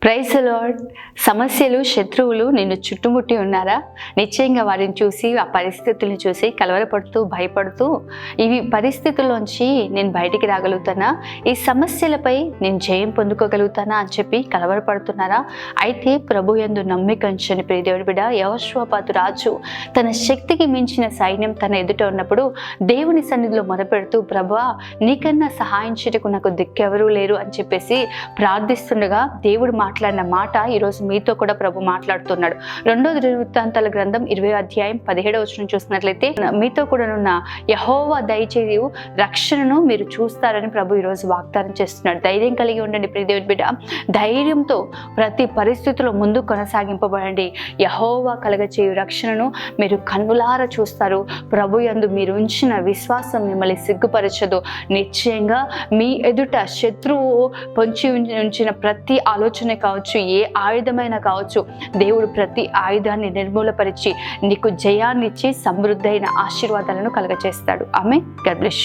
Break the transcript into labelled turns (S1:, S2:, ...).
S1: Praise the lord. సమస్యలు, శత్రువులు నిన్ను చుట్టుముట్టి ఉన్నారా? నిశ్చయంగా వారిని చూసి, ఆ పరిస్థితుల్ని చూసి కలవరపడుతూ, భయపడుతూ, ఇవి పరిస్థితుల్లోంచి నేను బయటికి రాగలుగుతానా, ఈ సమస్యలపై నేను జయం పొందుకోగలుగుతానా అని చెప్పి కలవరపడుతున్నారా? అయితే ప్రభు యందు నమ్మిక ఉంచని ప్రియ దేవుడి బిడ్డ, యెహోషాపాతు రాజు తన శక్తికి మించిన సైన్యం తన ఎదుట ఉన్నప్పుడు దేవుని సన్నిధిలో మొరపెడుతూ, ప్రభువా నీకన్నా సహాయం చేయటకు నాకు దిక్కెవరూ లేరు అని చెప్పేసి ప్రార్థిస్తుండగా దేవుడు మాట్లాడిన మాట ఈరోజు మీతో కూడా ప్రభు మాట్లాడుతున్నాడు. 2వ దినవృత్తాంతాల గ్రంథం 20వ అధ్యాయం 17వ వచనం చూసినట్లయితే, మీతో కూడా ఉన్న యెహోవా దయచేసి రక్షణను మీరు చూస్తారని ప్రభు ఈరోజు వాగ్దానం చేస్తున్నాడు. ధైర్యం కలిగి ఉండండి ప్రియ దేవుని బిడ్డ. ధైర్యంతో ప్రతి పరిస్థితిలో ముందు కొనసాగింపబడండి. యెహోవా కలగచేయు రక్షణను మీరు కన్నులారా చూస్తారు. ప్రభు యందు మీరు ఉంచిన విశ్వాసం మిమ్మల్ని సిగ్గుపరచదు. నిశ్చయంగా మీ ఎదుట శత్రువు పొంచి ఉంచిన ప్రతి ఆలోచన కావచ్చు, ఏ ఆయుధమైనా కావచ్చు, దేవుడు ప్రతి ఆయుధాన్ని నిర్మూలపరిచి నీకు జయాన్నిచ్చి సమృద్ధైన ఆశీర్వాదాలను కలగచేస్తాడు. ఆమేన్. God bless you.